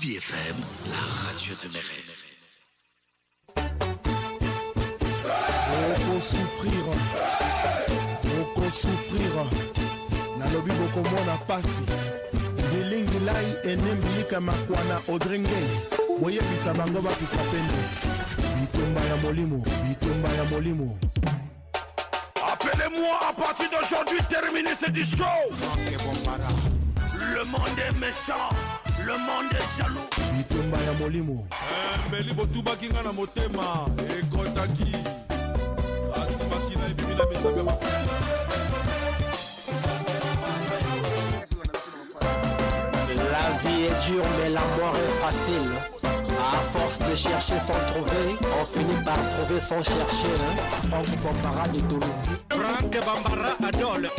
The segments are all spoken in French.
BBFM, la radio de mes rêves. Oko souffrir nalobi bokomona pasi bilingi lai enembilika makwana odrenge boyebisa bango bakufa pende bitumba ya molimo. Appelez-moi à partir d'aujourd'hui, terminez ce show. Le monde est méchant, le monde est jaloux. Bitumba ya molimo. Mbeli botuba kinga na motema ekotaki. Asimaki na ibimina misabe ma. La vie est dure mais la mort est facile. À force de chercher sans trouver, on finit par trouver sans chercher. Franck Bambara de Toulouse. Franck Bambara Adol.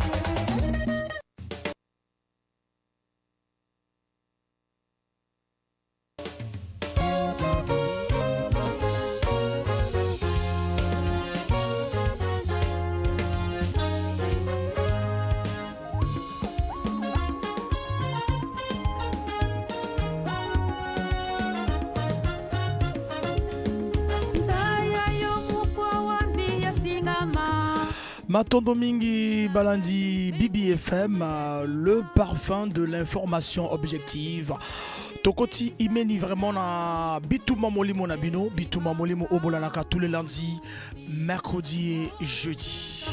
Matondo Mingi Balandi BBFM, le parfum de l'information objective. Tokoti imeni vraiment na Bitouma Molimo na bino, Bitouma Molimo Obolanaka tous les lundis, mercredi et jeudi.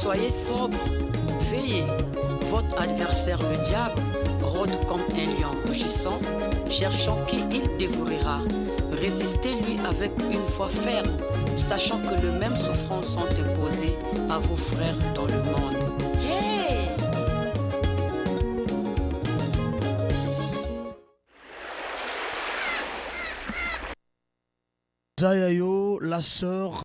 Soyez sobre, veillez. Votre adversaire, le diable, rôde comme un lion rugissant, cherchant qui il dévorera. Résistez-lui avec une foi ferme, sachant que les mêmes souffrances sont imposées à vos frères dans le monde. Hey! Zayayo, la sœur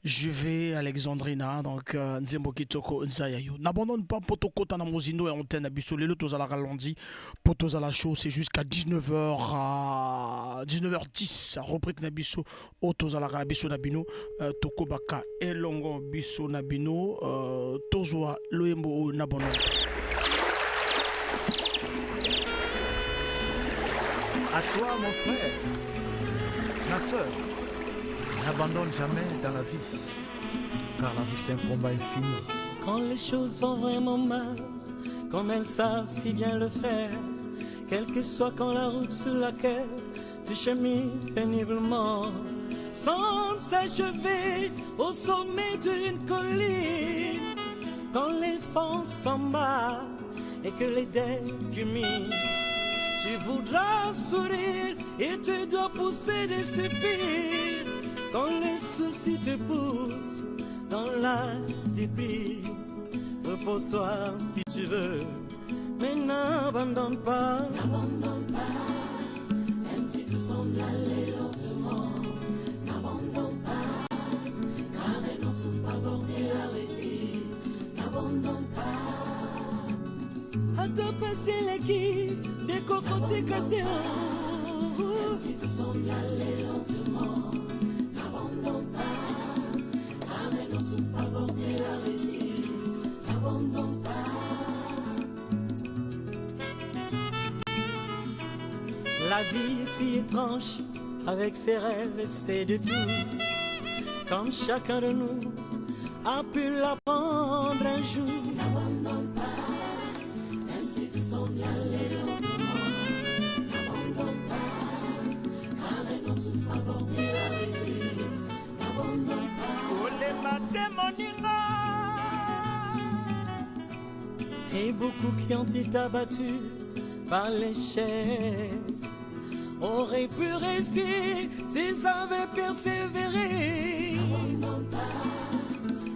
Juve Alexandrina, donc Nzembo Kitoko Zayayo. N'abandonne pas Potokota na Mozino et antenne Abisso. Lelo Tozala Ralandi, Potozala Show, c'est jusqu'à 19h10. Repris Nabisso, Otozala Rabisso Nabino, Tokobaka Elongo Bisso Nabino, Tozoa Loembo Nabono. À toi, mon frère, ma soeur, n'abandonne jamais dans la vie, car la vie c'est un combat infini. Quand les choses vont vraiment mal, comme elles savent si bien le faire, quelle que soit quand la route sur laquelle tu chemines péniblement, semble s'achever au sommet d'une colline. Quand les vents s'en battent et que les dés culminent, tu voudras sourire et tu dois pousser des soupirs. Quand les soucis te poussent dans la dépit, repose-toi si tu veux, mais n'abandonne pas. N'abandonne pas, même si tout semble aller lentement. N'abandonne pas, car elle n'en souffre pas border la réussite. N'abandonne pas. À te passer les guides, des cocotiers côté haut. Même si tout semble aller lentement. N'abandonne pas, car elle n'en souffre pas border la réussite. N'abandonne pas. La vie est si étrange, avec ses rêves et ses détours. Comme chacun de nous a pu l'apprendre un jour. N'abandonne pas, même si tout semble aller lentement. N'abandonne pas, car elle n'en souffre pas border la réussite. N'abandonne pas. Oh les matins, mon et beaucoup qui ont été abattus par l'échec auraient pu réussir s'ils avaient persévéré. N'abandonne pas,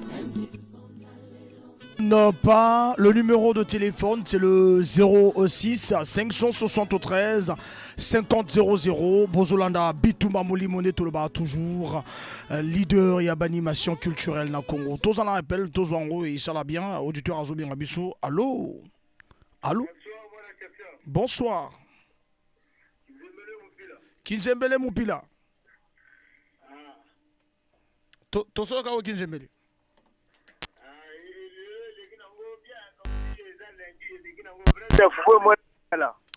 même si tout semble aller lentement. Non pas, le numéro de téléphone c'est le 06 573 50 00. Bozolanda Bitouma Molimone Toloba toujours leader et animation culturelle na Congo. Tous en appel, tous en haut et ça va bien. Auditeur Azobien Rabisso. Allô? Allô? Bonsoir. Kinzembele Moupila. Toso Kao Kinzembele.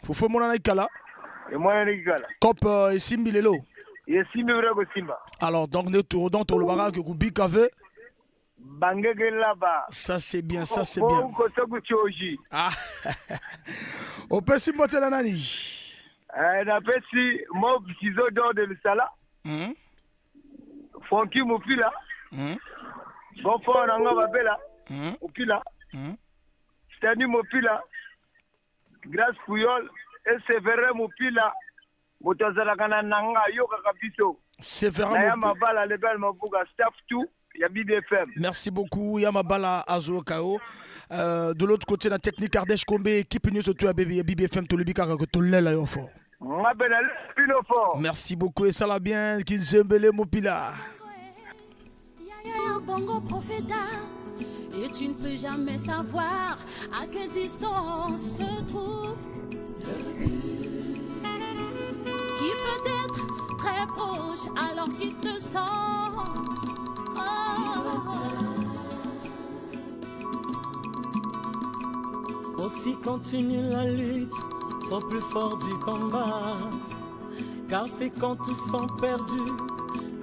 Fufo mona ikala. Cop Simbi Lelo. Alors donc nous tournons dans le barak que Kubi Kave. Ça c'est bien, ça c'est bien. Ah. On peut s'y monter la nani. Napesi mob ciseaux d'or de l'Isala. Fonki Mopila. Bon fort Nanga Babela. Mopila. Stani Mopila. Grâce Puyol. Et c'est vrai Mopila. Motazala kana nanga yoka kabiso. C'est vraiment. Yamabala lebel mabuga staff tout. BBFM. Merci beaucoup Yamabala Azo Kao. De l'autre côté la technique Ardèche Kombe équipe nous surtout à BBFM to lebika ka to lela yo fort. Merci beaucoup et ça va bien Kinzembele Mopila. Bongo Profeta. Et tu ne peux jamais savoir à quelle distance se trouve le but. Qui peut être très proche alors qu'il te sent. Aussi continue la lutte au plus fort du combat, car c'est quand tous sont perdus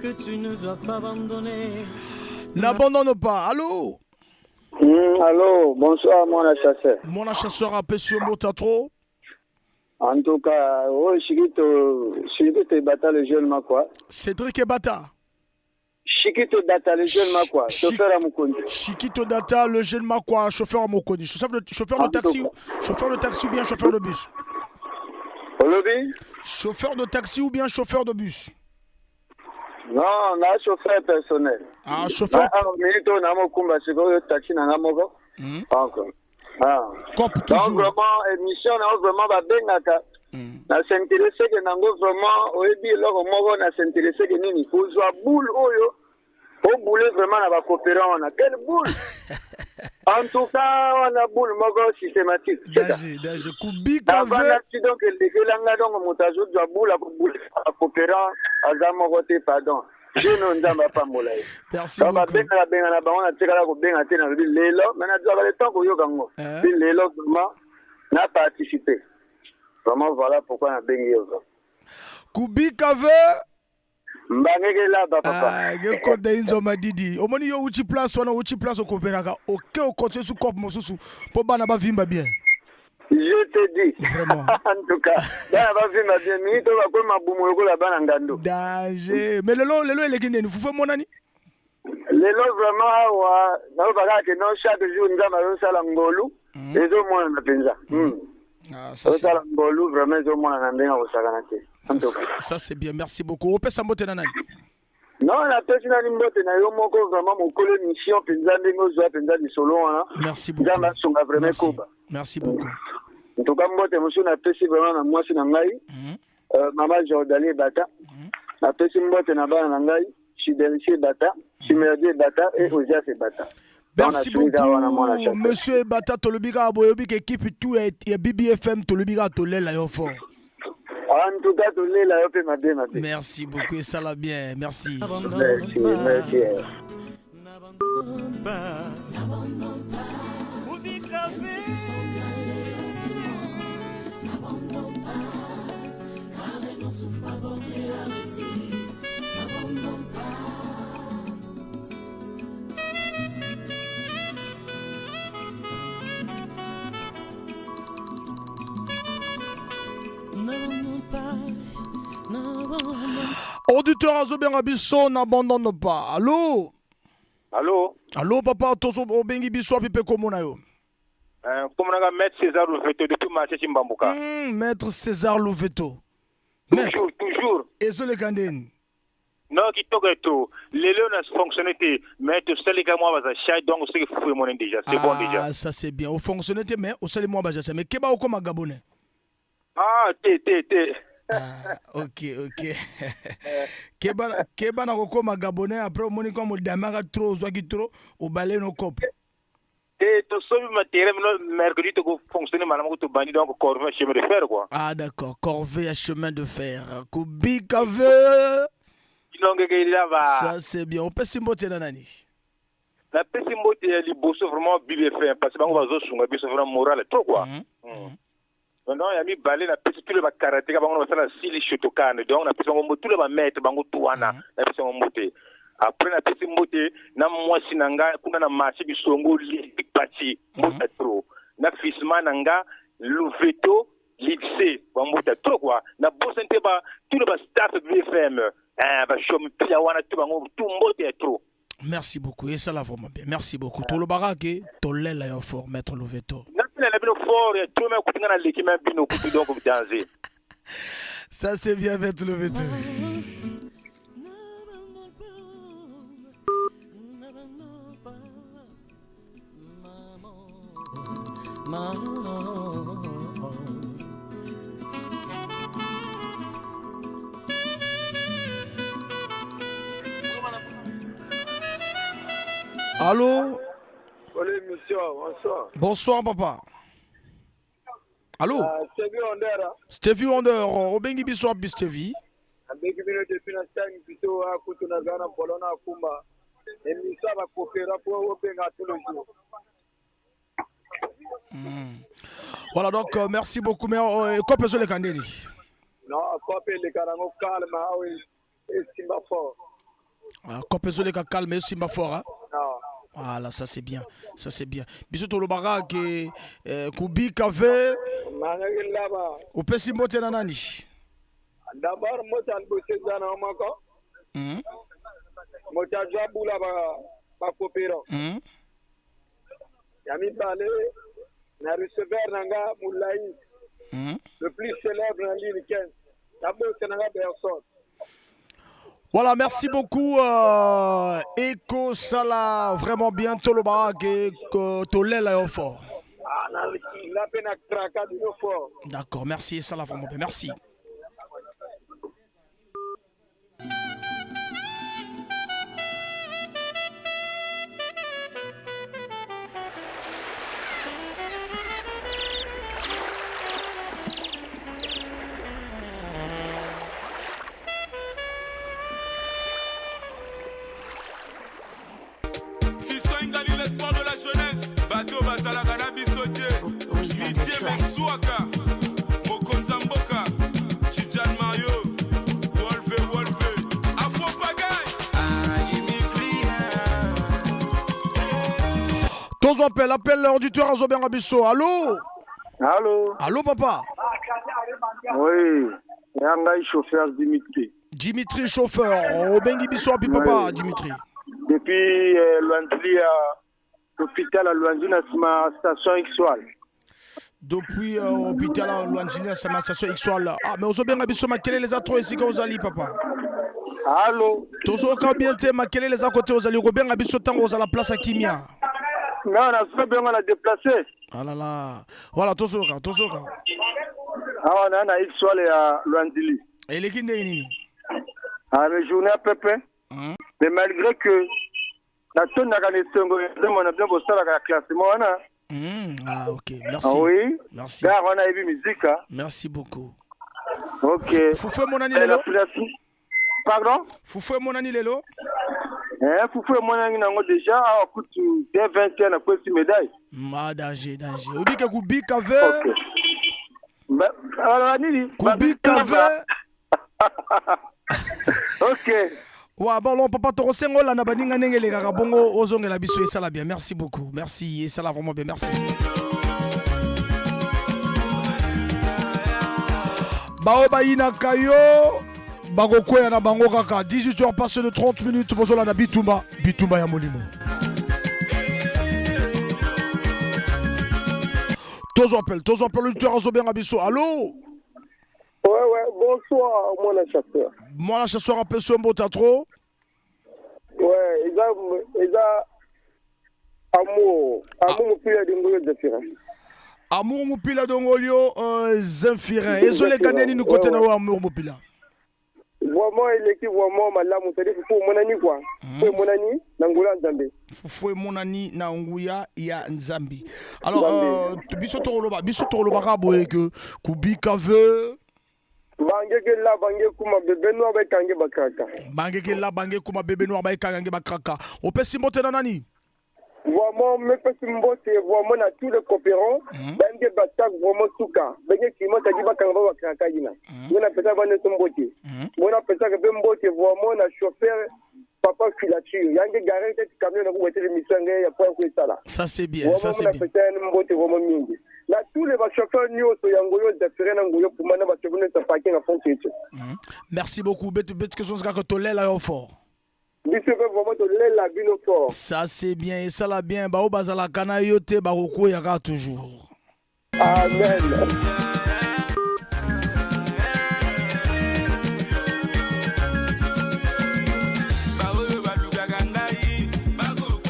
que tu ne dois pas abandonner. N'abandonne pas. Allô? Allô, bonsoir mon chasseur. Mon chasseur a pêché Motatro. En tout cas, oui, je suis Bata le jeune quoi. Cédric et Bata. Chiquito Data, le jeune Makwa, chauffeur à Mukondi. Chiquito Data, le jeune Makwa, chauffeur à Mukondi. Chauffeur de taxi ou bien chauffeur de bus? Chauffeur de taxi ou bien chauffeur de bus? Non, on a chauffeur personnel. Ah, chauffeur. Taxi encore. Ah. Donc vraiment, émission, on a vraiment bengaka. Na s'intéresser que nango vraiment, au début, alors on a s'intéressé que nous, il faut jouer boule, au boule vraiment, on va coopérer, on a quelle boule? En tout cas, on a boule, mogo systématique. Danger, Kubika donc, le langa donc, on a joué de boule, à coopérer, à zamogote, pardon. Je ne n'en pas moulay. Merci beaucoup. On a tiré la coupe, on a tiré la ville, l'élo, mais on a déjà le temps pour yogango. L'élo, vraiment, n'a participé. Vraiment, voilà pourquoi on a béni yoga. Kubika veut. Mbangela papa. Ah, ge kode inzo madidi. Omoni yo uchi place wana uchi place okoperaka. OK o continue su cop mosusu po bana ba vimba bien. Je te dis. Vraiment. En tout cas, bana ba vimba bien. Mi to ba ko mabumu yoko la bana ngando. Danger. Mais lelo elekine ni fufu monani. Lelo vraiment wa na ba ka no chaque jour ngama yo sala ngolu. Ezo mona na penza. Ça c'est vraiment ça c'est bien, merci beaucoup. On peut s'emboter nanani. Non, la personne a une botte na yo moko vraiment mon collègue mission penza ndingo zo penza di solo hein. Merci beaucoup. Merci beaucoup. En tout cas mbote monsieur na pesi vraiment na moi na ngai. Maman Jordalie Bata. Na pesi mbote na bana na ngai, Chidelicie Bata, Chimerdie Bata et Ozia Bata. Merci beaucoup, monsieur Bata Tolobika Aboyobi, équipe tout et BBFM Tolobika Tolela Yofo. En tout cas, Tolela Yofo m'a bien. Merci beaucoup, et ça l'a bien, merci. Merci. Auditeur Azobenga Bisso n'abandonne pas. Allô? Allô papa, tozo obengi biso pipe komona yo. Comme on a Maître César Louveto depuis marché Chimbambuka. Maître César Louveto. Toujours. Et ce le Kandeni. Non, qui toque tout. Les lieux n'a fonctionné, mais tout ça, les gars, moi, va s'acheter, donc c'est qu'il faut mon déjà. C'est bon déjà. Ah, ça c'est bien. Au fonctionné, mais au seul moi, bah, mais qu'est-ce que comme Gabonais? Ah, Ah, ok. Keba na kokoma Gabonais après au moni comme damaka trop zwaki trop au balai no cop. To sobi matériel mercredi to fonctionner madame ko to bani donc corvée chemin de fer quoi. Ah d'accord, corvée à chemin de fer. Kubika veut. Ça c'est bien. On peut s'imboter na nani. La pessimbote liboso vraiment BBFM parce que on va zo sunga biso vraiment moral trop quoi. Non, il y a mis balé la petite le karaté ka bango basala sili shotokane donc na pesa ngombo tout le ba mettre bango tuana na pesa ngombo après na pesa mbote na mwasi nanga kuna na marché bisongo li parti mota trop na fisma nanga Louveto lycée bambota trop quoi na bosente ba tout le ba staff BFM ba chom pia wana tout bango tout mbote trop. Merci beaucoup et ça la vraiment bien. Merci beaucoup. Tout le barake tolela yo fort maître Louveto. Ça c'est bien maître Louveto. Allô? Bonsoir. Bonsoir papa. Allô? Stevie Wonder. Stevie Wonder, obengi biso abi Stevie. Abeki bino depuis na time biso akutu na Ghana polona kumba. Emisa ba kokera pour obenga tous les jours. Voilà donc merci beaucoup mais quoi peut le kandeli? Non, quoi peut le karango calme et Simba fort. Quoi peut le calme et Simba fort hein? Non. Voilà, ça c'est bien. Ça c'est bien. Biso to lo barake kubika ve Managilaba. Upesi mbote na nani? D'abord moi ça le bosse dans mako. motajwa bula ba coopérant yami balé na receveur nanga Moulaï le plus célèbre en ligne 15 d'abord Sénégal personne. Voilà, merci beaucoup. Eko Sala, vraiment bien. Toloba, Tolela est fort. D'accord, merci. Sala, vraiment bien. Merci. L'espoir de la jeunesse, Bateau Basala Cannabis Odier, Idé Mesouaka, Mokonzamboka, Chidjan Mario, Wolfe, Afro Pagay, Tous appelle l'auditeur Azobien Rabisso. Allô? Allô, papa? Oui, Yangai chauffeur Dimitri. Dimitri chauffeur, au Bengi Bisso, papa, Dimitri. Depuis Luandli à l'hôpital à Luandli, ma station X-Wall. Depuis l'hôpital à Luandli, c'est ma station X-Wall. Ah, mais vous avez bien Rabisso, quel est les autres ici quand vous allez, papa? Allô? Tous quand bien t'es, quel est les autres côtés vous allez? Vous bien Rabisso, tant vous à la place à Kimia. Non, on a bien on a déplacé. Ah là là. Voilà, tous au cas. Ah, on a X-Wall et à Luandli. Et les Kindé? Ah, mes journées à Pépé. Mais malgré que la tonne n'a gagné on a bien bossé la classement. Ah, ok, merci. Ah, oui, merci. Là, on a eu musique. Hein. Merci beaucoup. Ok. Foufoué mon ami Lelo? Pardon? Foufoué mon ami Lelo? Foufoué mon ami Nango déjà, écoute, dès 21 à quoi tu médaille? Danger. Obi que Kubi Kave? Ok. Alors, Nini? Kubi Kave? Ok. Ouais, bon, papa, tu sais, on a baninga nengele kakabongo ozonge la biso et ça la bien. Merci beaucoup. Merci et ça la vraiment bien. Merci. Bao baina kayo. Bago koya na bango kaka. 18h passé de 30 minutes. Bozola na Bitumba. Bitumba ya molimo. Tous appellent le tueur à Zobien Abisso. Allô? Ouais, bonsoir, moi la chasseur. Moi la chasseur appelle sur un trop. Ouais, ils ont amour mupila d'ongolio Zephirin. Amour mupila d'ongolio Zephirin. Et sur les Ghanais, nous côté na amour mupila. Vraiment, il est qui vraiment malamu, c'est-à-dire faut mon ani quoi. Faut mon ani n'angoula Nzambe. Faut mon ani na nguya ya Nzambi. Alors biso toloba kaboye que kubika veut Bangeke kuma bebe noir ba kange bakraka. Bangeke kuma bebe noir ba kange bakraka. Opesi mbote na nani? Vraiment, me pesi mbote vraiment na tous les coopérants. Bange batak vraiment suka. Bange kimo tagi bakanga bakraka yina. Mona pesa bane mbote. Mona pesa ke mbote vraiment na chauffeur papa filature. Yange garé tête camion na ko wetele misanga ya pour ko sala. Ça c'est bien, ça c'est bien. Mona pesa mbote vraiment mingi. Là, tous les chauffeurs nyonso yangoyo Zephirin nangoyo pour mana batebune ta parking à fond tete. Merci beaucoup. Bet que chose ka to lela yo fort. Biso vraiment to lela bino fort. Ça c'est bien et ça la bien ba o bazala kana yote ba ko ya ka toujours. Amen.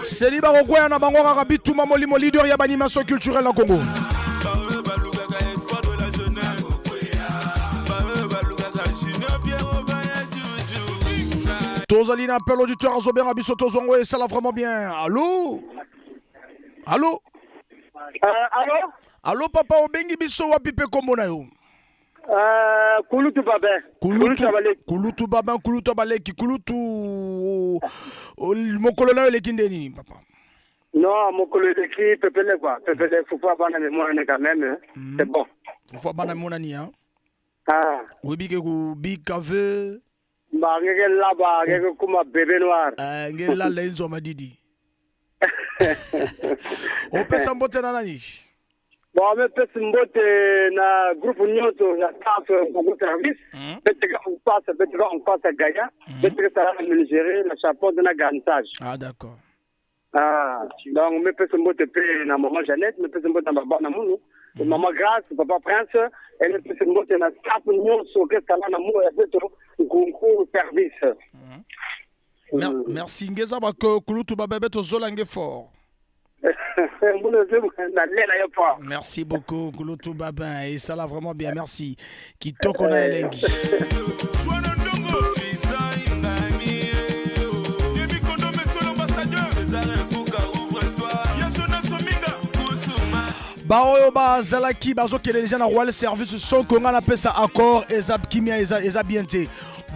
Seli ba ko ya na bango ka Bitumba molimo leader ya animation culturelle na Congo. Tozali na appel auditeur à Zobien Abisso Tozongo et ça la vraiment bien. Allô? Allô? Allô? Allô papa obengi biso wa pipe kombo na yo. Kulutu babin. Kulutu babin, kulutu baleki, kulutu mokolo na yo lekinde nini papa? Non, mokolo leki pepele quoi. Pepele faut pas bana mémoire quand même. C'est bon. Faut pas bana mémoire ni hein. Ah. Oui bike ku bikave. Ngeke laba ngeke kuma bébé noir. Ngeke la lenzo madidi. Opesa mbote na nani? Bon, mais peut-être na groupe Nyoto, la staff pour le service. Peut-être qu'on passe à Gaïa. Peut-être que ça va me gérer le chapeau de la gantage. Ah, d'accord. Ah, donc, mais peut-être que na maman Jeannette, mais peut-être que na maman Namounou. Maman Grace, papa Prince, et peut-être que na staff Nyoto, que ça va na mou, et peut-être concours service. Merci. Ngeza bako kulutu babebe to zolange fort. Merci beaucoup, Kulutu Babin. Et ça l'a vraiment bien, merci. Qui toque on a Elengi. Baoyo Bazalaki, Bazo qui est déjà dans le Royal Service, son qu'on a appelé ça accord, Ezab Kimia, Ezab Bienté.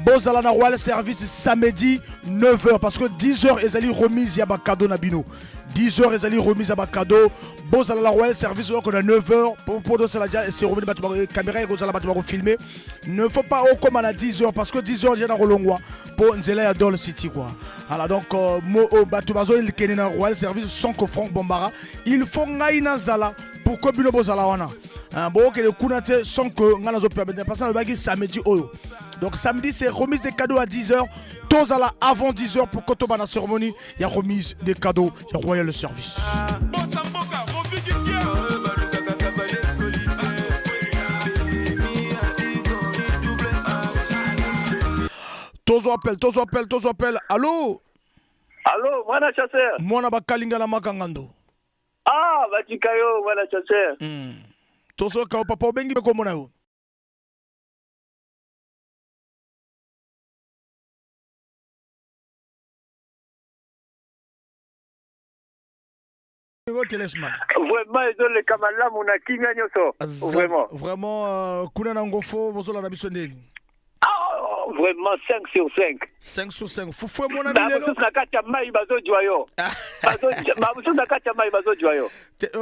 Bozala na Royal Service samedi 9h parce que 10h ezali remise ya ba cadeau na bino. 10h ezali remise ya ba cadeau. Bozala na Royal Service qu'on a 9h pour de cela déjà c'est remis battu caméra et bozala battu filmer. Ne faut pas au comme à 10h parce que 10h déjà na rolongwa pour nzela ya Dol City quoi. Alors donc mo battu bazo il kene na Royal Service sans que Franck Bombara, il faut ngai na zala pour que bino bozala wana. Bon que le kunate sans que ngana zo permettre parce que le bagi samedi oyo. Donc samedi c'est remise des cadeaux à 10h. Tous à la avant 10h pour quand on va dans la cérémonie, il y a remise des cadeaux, il y a Royal Service. Tozo appelle. Allô? Allô, mwana chasseur. Mwana bakalinga na makangando. Ah, batikayo mwana chasseur. Tozo ka papa obengi be komona yo. Vraiment, ils ont les camarades, mon akinga nyoso. Vraiment, kuna na ngofo, bozola na biso ndeni. Ah, vraiment 5 sur 5. 5 sur 5. Fufwe mona milelo. Babusu nakacha mai bazo joyo. Babusu nakacha mai bazo joyo.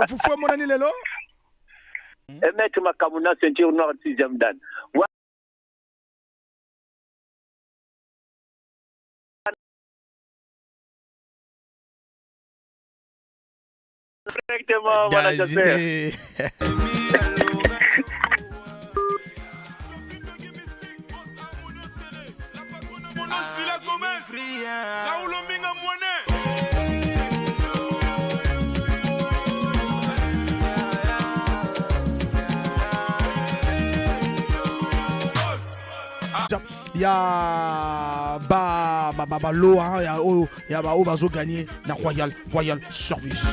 Fufwe mona milelo. Et mettre ma kamuna ceinture noire 6e dan. Directement, voilà, je Il y a l'eau, il y a Bazo gagné dans Royal Service.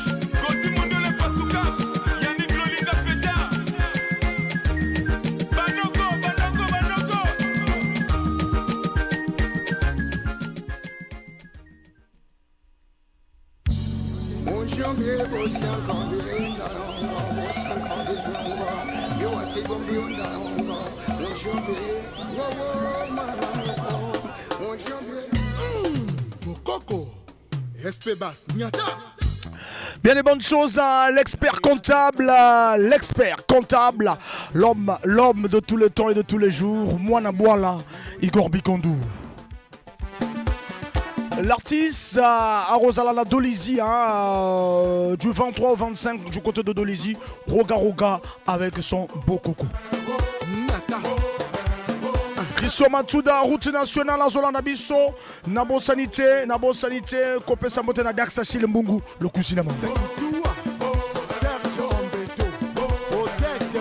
Bien les bonnes choses à l'expert comptable, l'homme de tout le temps et de tous les jours, Mwana Bwala, Igor Bikondou. L'artiste à Rosalala Dolizy, du 23 au 25 du côté de Dolizy, Roga avec son beau coco. Christian Matsuda, route nationale à Zola Nabiso, Nabo Sanité, Kopé Sambote na Daxa Mbungu, le cousin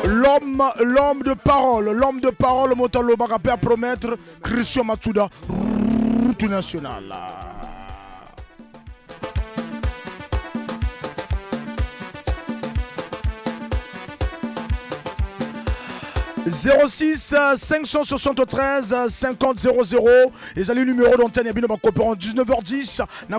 L'homme de parole, Motalo Bagapé à promettre, Christian Matsuda, route nationale. 06 573 50 00 les allées numéro d'antenne et bien en 19h10 na